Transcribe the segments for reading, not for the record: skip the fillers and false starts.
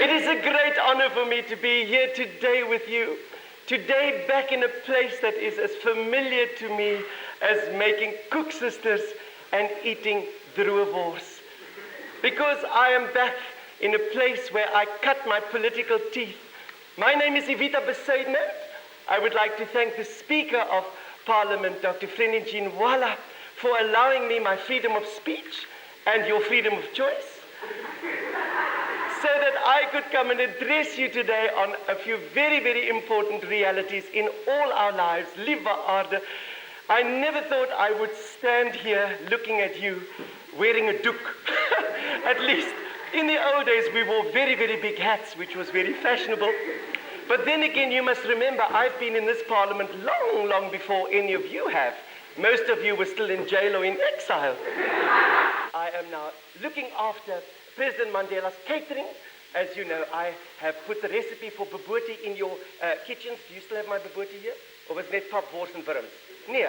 It is a great honor for me to be here today with you. Today back in a place that is as familiar to me as making koeksisters and eating droewors. Because I am back in a place where I cut my political teeth. My name is Evita Bezuidenhout. I would like to thank the Speaker of Parliament, Dr. Jean Walla, for allowing me my freedom of speech and your freedom of choice, so that I could come and address you today on a few very, very important realities in all our lives. Lieve aarde. I never thought I would stand here looking at you wearing a doek. At least in the old days we wore very, very big hats, which was very fashionable. But then again, you must remember, I've been in this parliament long, long before any of you have. Most of you were still in jail or in exile. I am now looking after President Mandela's catering. As you know, I have put the recipe for bobotie in your kitchens. Do you still have my bobotie here? Or was it net pap, wors and wurms? Nee,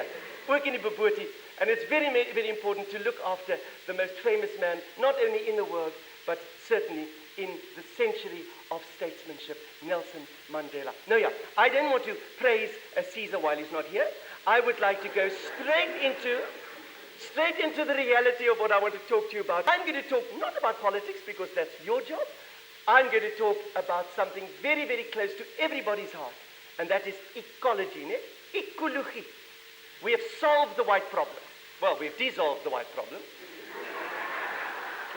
ook in die bobotie. And it's very, very important to look after the most famous man, not only in the world, but certainly in the century of statesmanship, Nelson Mandela. No, yeah, I don't want to praise Caesar while he's not here. I would like to go straight into the reality of what I want to talk to you about. I'm going to talk not about politics, because that's your job. I'm going to talk about something very, very close to everybody's heart, and that is ecology, ne? Ecologie. We have solved the white problem. Well, we've dissolved the white problem.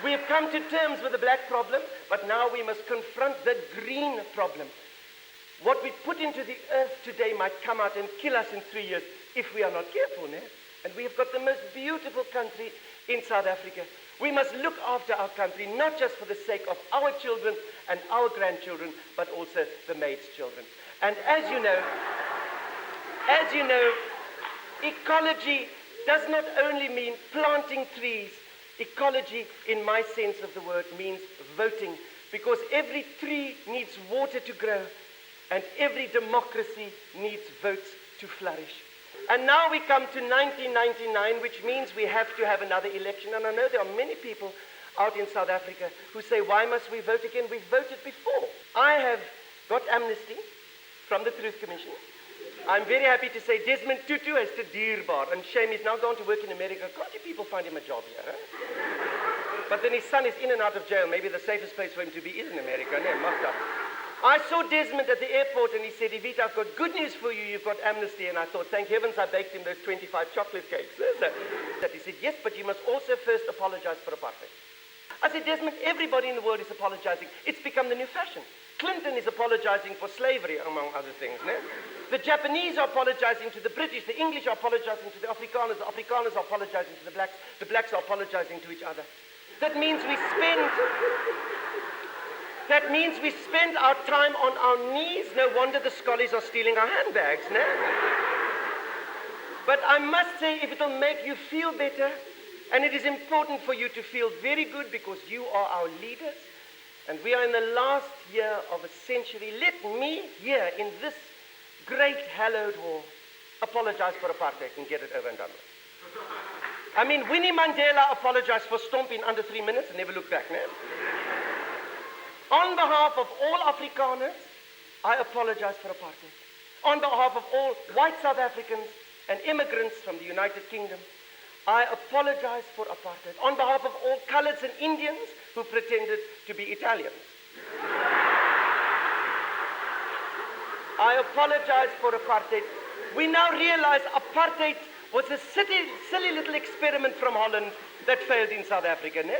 We have come to terms with the black problem, but now we must confront the green problem. What we put into the earth today might come out and kill us in 3 years if we are not careful, ne? And we have got the most beautiful country in South Africa. We must look after our country, not just for the sake of our children and our grandchildren, but also the maids' children. And as you know, ecology does not only mean planting trees. Ecology, in my sense of the word, means voting, because every tree needs water to grow, and every democracy needs votes to flourish. And now we come to 1999, which means we have to have another election. And I know there are many people out in South Africa who say, why must we vote again? We've voted before. I have got amnesty from the Truth Commission. I'm very happy to say Desmond Tutu is te dierbaar, and shame he's now gone to work in America. Can't you people find him a job here? Huh? But then his son is in and out of jail. Maybe the safest place for him to be is in America. No, Magda. I saw Desmond at the airport, and he said, Evita, I've got good news for you. You've got amnesty. And I thought, thank heavens I baked him those 25 chocolate cakes. That he said, yes, but you must also first apologize for apartheid. I said, Desmond, everybody in the world is apologizing. It's become the new fashion. Clinton is apologizing for slavery, among other things. No? The Japanese are apologizing to the British. The English are apologizing to the Afrikaners. The Afrikaners are apologizing to the blacks. The blacks are apologizing to each other. That means we spend our time on our knees. No wonder the scholars are stealing our handbags, no? But I must say, if it'll make you feel better, and it is important for you to feel very good because you are our leaders, and we are in the last year of a century, let me here in this great hallowed hall apologize for apartheid and get it over and done with. I mean, Winnie Mandela apologized for Stomp in under 3 minutes and never looked back, no? On behalf of all Afrikaners, I apologize for apartheid. On behalf of all white South Africans and immigrants from the United Kingdom, I apologize for apartheid. On behalf of all coloreds and Indians who pretended to be Italians, I apologize for apartheid. We now realize apartheid was a silly little experiment from Holland that failed in South Africa. No?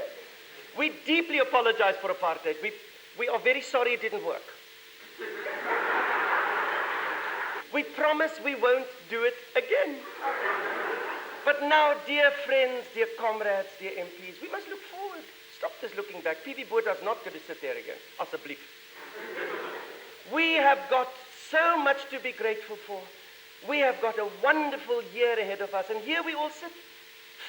We deeply apologize for apartheid. We are very sorry it didn't work. We promise we won't do it again. But now, dear friends, dear comrades, dear MPs, we must look forward. Stop this looking back. PV Botha is not going to sit there again. Asseblief. We have got so much to be grateful for. We have got a wonderful year ahead of us. And here we all sit,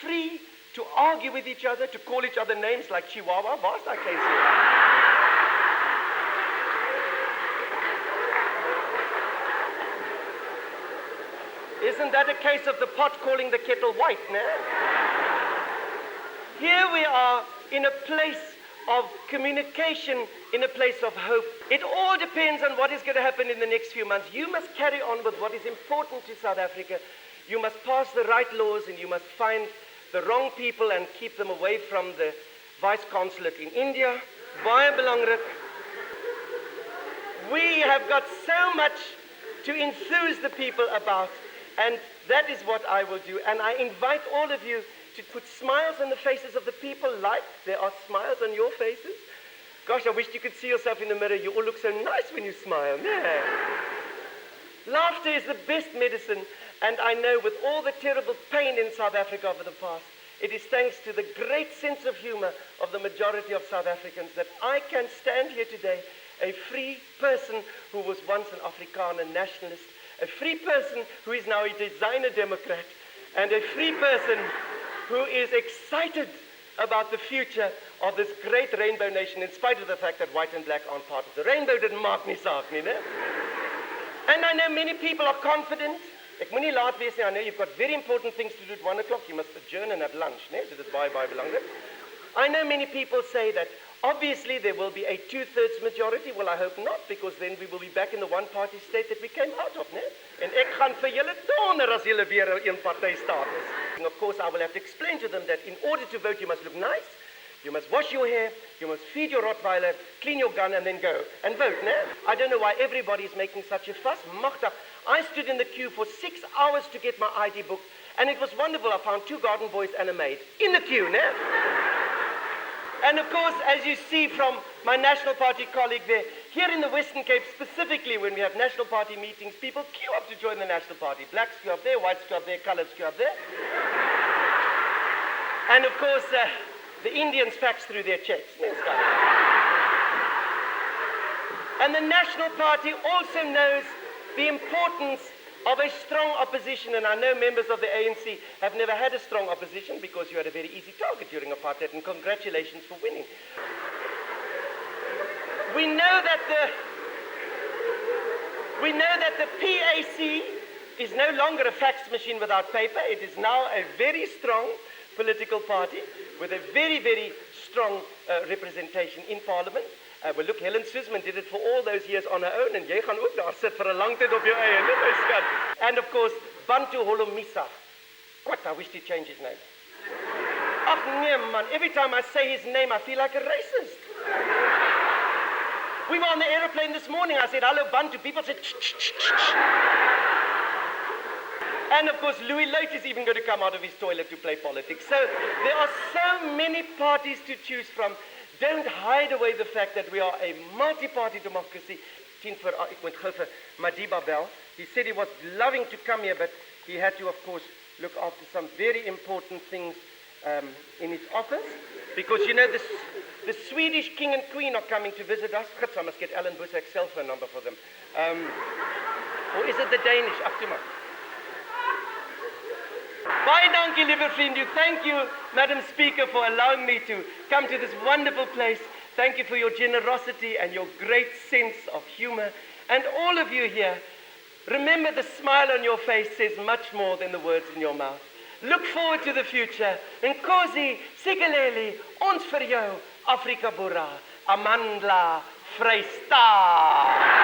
free to argue with each other, to call each other names like Chihuahua. Waar's daai case? Isn't that a case of the pot calling the kettle white, no? Here we are in a place of communication in a place of hope. It all depends on what is going to happen in the next few months. You must carry on with what is important to South Africa. You must pass the right laws, and you must find the wrong people and keep them away from the vice consulate in India. Baie belangrik. We have got so much to enthuse the people about, and that is what I will do. And I invite all of you to put smiles on the faces of the people, like there are smiles on your faces. Gosh, I wish you could see yourself in the mirror. You all look so nice when you smile. Yeah. Laughter is the best medicine, and I know with all the terrible pain in South Africa over the past, it is thanks to the great sense of humor of the majority of South Africans that I can stand here today, a free person who was once an Afrikaner nationalist, a free person who is now a designer Democrat, and a free person who is excited about the future of this great rainbow nation, in spite of the fact that white and black aren't part of the rainbow. Didn't maak nie saak nie, né? And I know many people are confident. Ek moenie laat wees nie. I know you've got very important things to do at 1 o'clock. You must adjourn and have lunch, né? So dit is baie belangrik. I know many people say that obviously there will be a 2/3 majority. Well, I hope not, because then we will be back in the one-party state that we came out of, né? En ek gaan vir julle donder as julle weer 'n een-party staat is. And of course, I will have to explain to them that in order to vote, you must look nice, you must wash your hair, you must feed your Rottweiler, clean your gun, and then go and vote, né? I don't know why everybody is making such a fuss. Magtig. I stood in the queue for 6 hours to get my ID book, and it was wonderful. I found 2 garden boys and a maid in the queue, né? And of course, as you see from my National Party colleague there, here in the Western Cape specifically, when we have National Party meetings, people queue up to join the National Party. Blacks queue up there, whites queue up there, colors queue up there. And of course, the Indians fax through their checks. And the National Party also knows the importance of a strong opposition, and I know members of the ANC have never had a strong opposition because you had a very easy target during apartheid, and congratulations for winning. We know that the PAC is no longer a fax machine without paper. It is now a very strong political party with a very, very strong representation in Parliament. Well, look, Helen Suzman did it for all those years on her own, and jy gaan ook daar sit vir 'n lang tyd op jou eie, né, my skat? And of course, Bantu Holomisa. What, I wish he'd change his name. Ach, nee, man, every time I say his name, I feel like a racist. We were on the aeroplane this morning. I said, hello, Bantu. People said, ch. And of course, Louis Loit is even going to come out of his toilet to play politics. So there are so many parties to choose from. Don't hide away the fact that we are a multi-party democracy. Ek moet gou vir Madiba bel. He said he was loving to come here, but he had to, of course, look after some very important things in his office. Because, you know, the Swedish king and queen are coming to visit us. Gits, I must get Ellen Busak's cell phone number for them. Or is it the Danish? Up to my. Baie dankie, lieve vriend. Thank you, Madam Speaker, for allowing me to come to this wonderful place. Thank you for your generosity and your great sense of humor. And all of you here, remember the smile on your face says much more than the words in your mouth. Look forward to the future. Nkosi, Sikeleli, ons vir jou, Afrika Bora, Amandla, Vrystaat.